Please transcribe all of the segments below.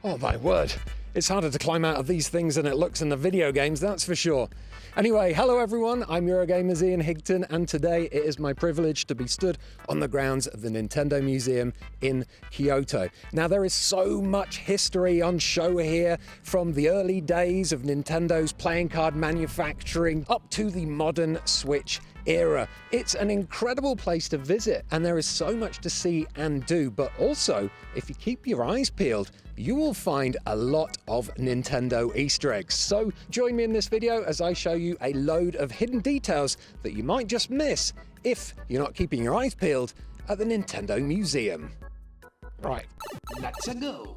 Oh my word, it's harder to climb out of these things than it looks in the video games, that's for sure. Anyway, hello everyone, I'm Eurogamer's Ian Higton, and today it is my privilege to be stood on the grounds of the Nintendo Museum in Kyoto. Now there is so much history on show here, from the early days of Nintendo's playing card manufacturing up to the modern Switch era. It's an incredible place to visit, and there is so much to see and do, but also, if you keep your eyes peeled, you will find a lot of Nintendo Easter eggs. So join me in this video as I show you a load of hidden details that you might just miss if you're not keeping your eyes peeled at the Nintendo Museum. Right, let's go.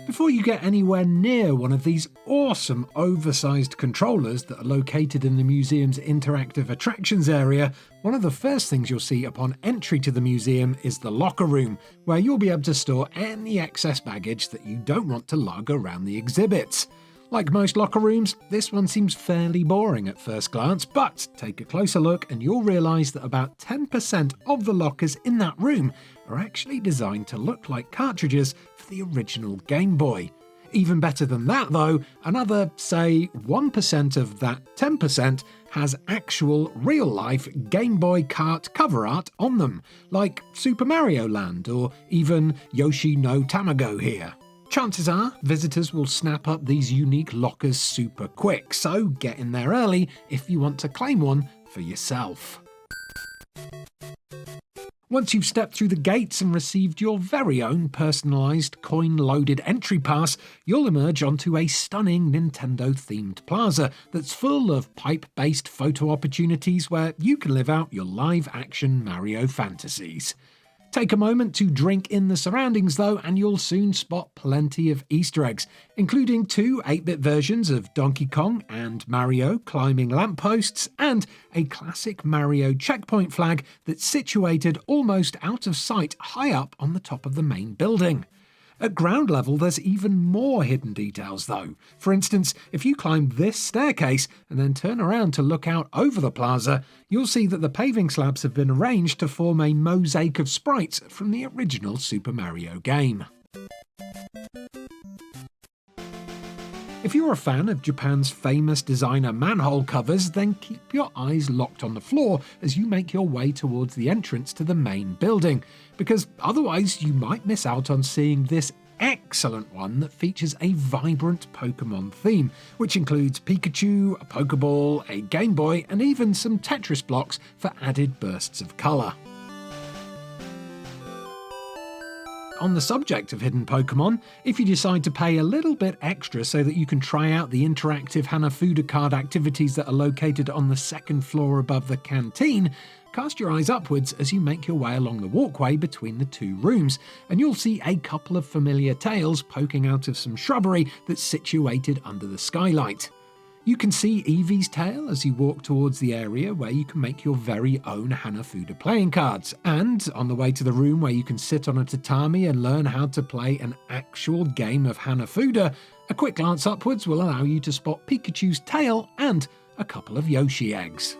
Before you get anywhere near one of these awesome oversized controllers that are located in the museum's interactive attractions area, one of the first things you'll see upon entry to the museum is the locker room, where you'll be able to store any excess baggage that you don't want to lug around the exhibits. Like most locker rooms, this one seems fairly boring at first glance, but take a closer look and you'll realise that about 10% of the lockers in that room are actually designed to look like cartridges for the original Game Boy. Even better than that though, another, say, 1% of that 10% has actual real-life Game Boy cart cover art on them, like Super Mario Land or even Yoshi no Tamago here. Chances are, visitors will snap up these unique lockers super quick, so get in there early if you want to claim one for yourself. Once you've stepped through the gates and received your very own personalised coin-loaded entry pass, you'll emerge onto a stunning Nintendo-themed plaza that's full of pipe-based photo opportunities where you can live out your live-action Mario fantasies. Take a moment to drink in the surroundings though, and you'll soon spot plenty of Easter eggs, including two 8-bit versions of Donkey Kong and Mario climbing lampposts, and a classic Mario checkpoint flag that's situated almost out of sight high up on the top of the main building. At ground level, there's even more hidden details though. For instance, if you climb this staircase and then turn around to look out over the plaza, you'll see that the paving slabs have been arranged to form a mosaic of sprites from the original Super Mario game. If you're a fan of Japan's famous designer Manhole covers, then keep your eyes locked on the floor as you make your way towards the entrance to the main building, because otherwise you might miss out on seeing this excellent one that features a vibrant Pokemon theme, which includes Pikachu, a Pokeball, a Game Boy, and even some Tetris blocks for added bursts of colour. On the subject of hidden Pokemon, if you decide to pay a little bit extra so that you can try out the interactive Hanafuda card activities that are located on the second floor above the canteen, cast your eyes upwards as you make your way along the walkway between the two rooms, and you'll see a couple of familiar tails poking out of some shrubbery that's situated under the skylight. You can see Eevee's tail as you walk towards the area where you can make your very own Hanafuda playing cards, and on the way to the room where you can sit on a tatami and learn how to play an actual game of Hanafuda, a quick glance upwards will allow you to spot Pikachu's tail and a couple of Yoshi eggs.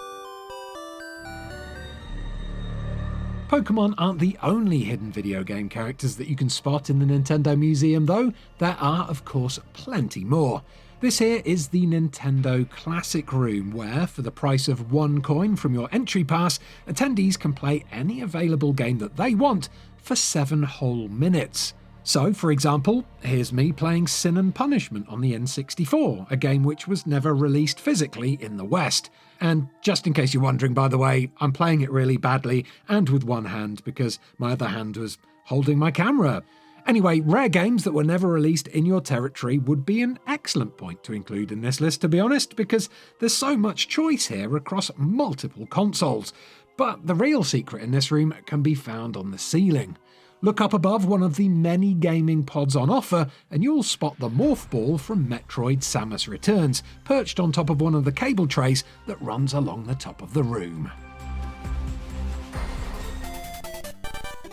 Pokemon aren't the only hidden video game characters that you can spot in the Nintendo Museum though, there are of course plenty more. This here is the Nintendo Classic Room, where, for the price of 1 coin from your entry pass, attendees can play any available game that they want for 7 whole minutes. So, for example, here's me playing Sin and Punishment on the N64, a game which was never released physically in the West. And just in case you're wondering, by the way, I'm playing it really badly and with one hand because my other hand was holding my camera. Anyway, rare games that were never released in your territory would be an excellent point to include in this list, to be honest, because there's so much choice here across multiple consoles. But the real secret in this room can be found on the ceiling. Look up above one of the many gaming pods on offer, and you'll spot the Morphball from Metroid Samus Returns, perched on top of one of the cable trays that runs along the top of the room.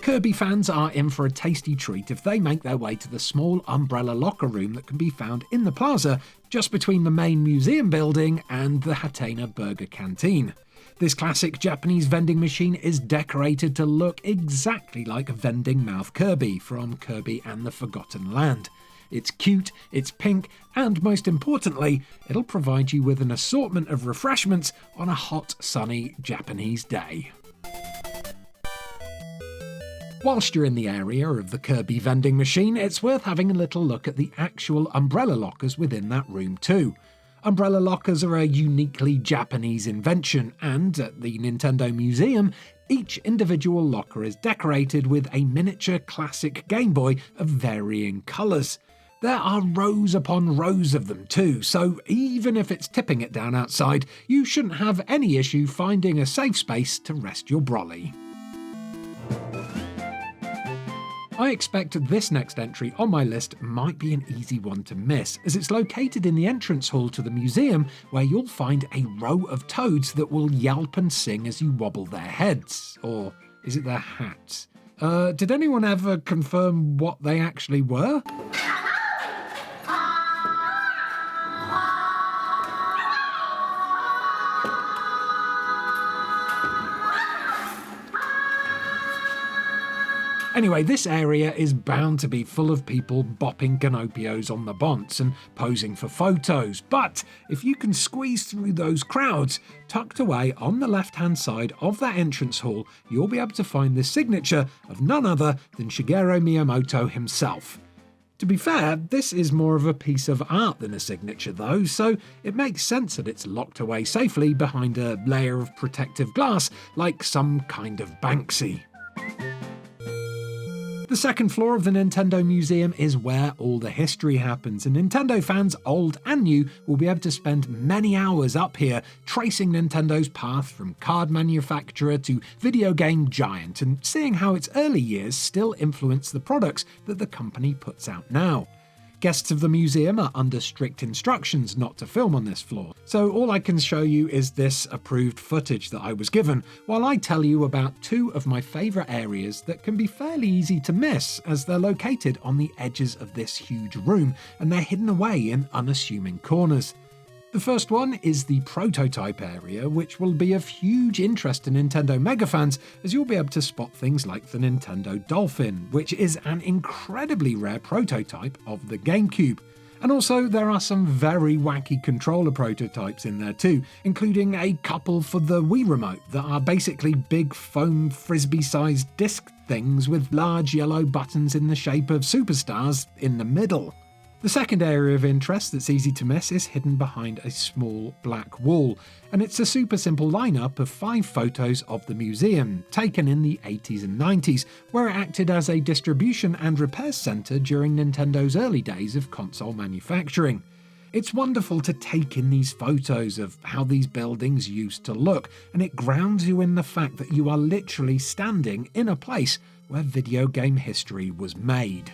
Kirby fans are in for a tasty treat if they make their way to the small umbrella locker room that can be found in the plaza just between the main museum building and the Hatena Burger Canteen. This classic Japanese vending machine is decorated to look exactly like Vending Mouth Kirby from Kirby and the Forgotten Land. It's cute, it's pink, and most importantly, it'll provide you with an assortment of refreshments on a hot, sunny Japanese day. Whilst you're in the area of the Kirby vending machine, it's worth having a little look at the actual umbrella lockers within that room too. Umbrella lockers are a uniquely Japanese invention, and at the Nintendo Museum, each individual locker is decorated with a miniature classic Game Boy of varying colours. There are rows upon rows of them too, so even if it's tipping it down outside, you shouldn't have any issue finding a safe space to rest your brolly. I expect this next entry on my list might be an easy one to miss, as it's located in the entrance hall to the museum, where you'll find a row of toads that will yelp and sing as you wobble their heads. Or is it their hats? Did anyone ever confirm what they actually were? Anyway, this area is bound to be full of people bopping canopios on the bonts and posing for photos, but if you can squeeze through those crowds, tucked away on the left-hand side of that entrance hall, you'll be able to find the signature of none other than Shigeru Miyamoto himself. To be fair, this is more of a piece of art than a signature though, so it makes sense that it's locked away safely behind a layer of protective glass like some kind of Banksy. The second floor of the Nintendo Museum is where all the history happens, and Nintendo fans, old and new, will be able to spend many hours up here tracing Nintendo's path from card manufacturer to video game giant and seeing how its early years still influence the products that the company puts out now. Guests of the museum are under strict instructions not to film on this floor, so all I can show you is this approved footage that I was given, while I tell you about two of my favourite areas that can be fairly easy to miss as they're located on the edges of this huge room and they're hidden away in unassuming corners. The first one is the prototype area, which will be of huge interest to Nintendo Mega fans, as you'll be able to spot things like the Nintendo Dolphin, which is an incredibly rare prototype of the GameCube. And also there are some very wacky controller prototypes in there too, including a couple for the Wii Remote that are basically big foam frisbee-sized disc things with large yellow buttons in the shape of superstars in the middle. The second area of interest that's easy to miss is hidden behind a small black wall, and it's a super simple lineup of 5 photos of the museum, taken in the 80s and 90s, where it acted as a distribution and repair centre during Nintendo's early days of console manufacturing. It's wonderful to take in these photos of how these buildings used to look, and it grounds you in the fact that you are literally standing in a place where video game history was made.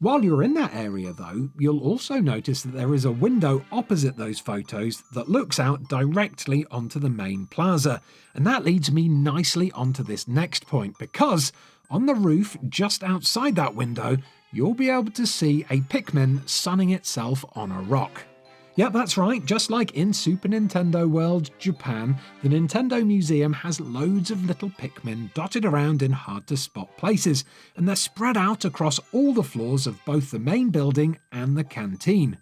While you're in that area though, you'll also notice that there is a window opposite those photos that looks out directly onto the main plaza. And that leads me nicely onto this next point, because on the roof just outside that window, you'll be able to see a Pikmin sunning itself on a rock. Yep, that's right, just like in Super Nintendo World, Japan, the Nintendo Museum has loads of little Pikmin dotted around in hard-to-spot places, and they're spread out across all the floors of both the main building and the canteen.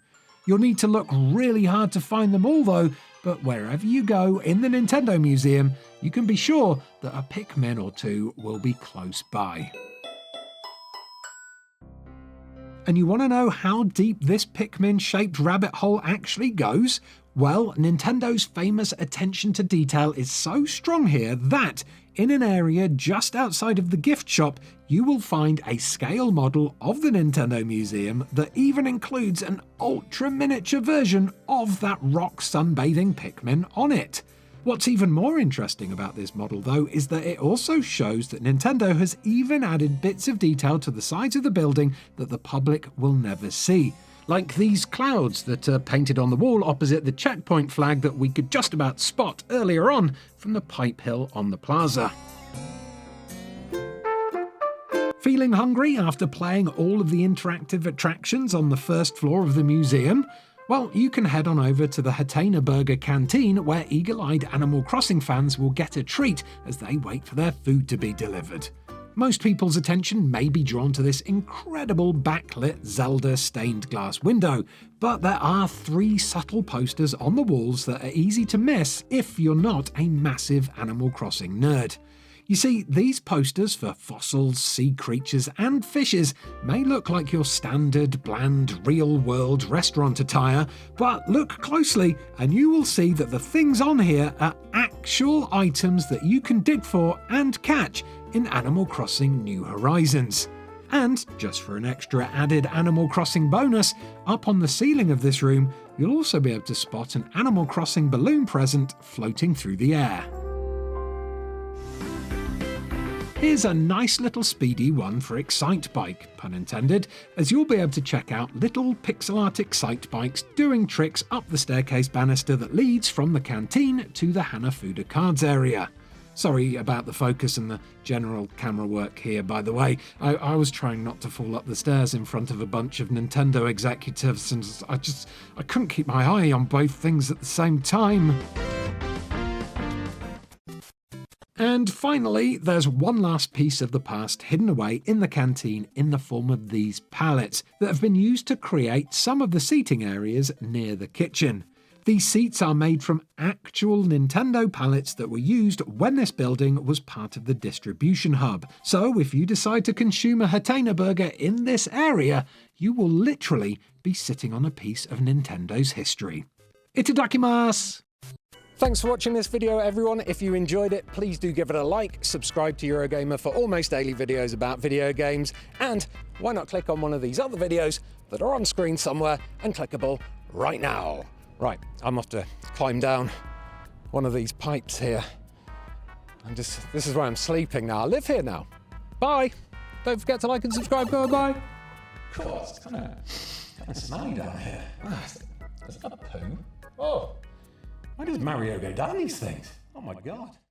You'll need to look really hard to find them all though, but wherever you go in the Nintendo Museum, you can be sure that a Pikmin or two will be close by. And you want to know how deep this Pikmin-shaped rabbit hole actually goes? Well, Nintendo's famous attention to detail is so strong here that, in an area just outside of the gift shop, you will find a scale model of the Nintendo Museum that even includes an ultra-miniature version of that rock sunbathing Pikmin on it. What's even more interesting about this model though is that it also shows that Nintendo has even added bits of detail to the sides of the building that the public will never see. Like these clouds that are painted on the wall opposite the checkpoint flag that we could just about spot earlier on from the pipe hill on the plaza. Feeling hungry after playing all of the interactive attractions on the first floor of the museum? Well, you can head on over to the Hatena Burger Canteen, where eagle-eyed Animal Crossing fans will get a treat as they wait for their food to be delivered. Most people's attention may be drawn to this incredible backlit Zelda stained glass window, but there are 3 subtle posters on the walls that are easy to miss if you're not a massive Animal Crossing nerd. You see, these posters for fossils, sea creatures and fishes may look like your standard, bland, real-world restaurant attire, but look closely and you will see that the things on here are actual items that you can dig for and catch in Animal Crossing New Horizons. And, just for an extra added Animal Crossing bonus, up on the ceiling of this room, you'll also be able to spot an Animal Crossing balloon present floating through the air. Here's a nice little speedy one for ExciteBike, pun intended, as you'll be able to check out little pixel art ExciteBikes doing tricks up the staircase banister that leads from the canteen to the Hanafuda cards area. Sorry about the focus and the general camera work here, by the way. I was trying not to fall up the stairs in front of a bunch of Nintendo executives, and I couldn't keep my eye on both things at the same time. And finally, there's one last piece of the past hidden away in the canteen in the form of these pallets that have been used to create some of the seating areas near the kitchen. These seats are made from actual Nintendo pallets that were used when this building was part of the distribution hub. So if you decide to consume a Hatena burger in this area, you will literally be sitting on a piece of Nintendo's history. Itadakimasu! Thanks for watching this video, everyone. If you enjoyed it, please do give it a like, subscribe to Eurogamer for almost daily videos about video games, and why not click on one of these other videos that are on screen somewhere and clickable right now. Right, I'm off to climb down one of these pipes here. This is where I'm sleeping now. I live here now. Bye. Don't forget to like and subscribe. Bye. Cool, it's kind of smelly down here. Is that a poo? Oh. Why does Mario go down these things? Oh my god.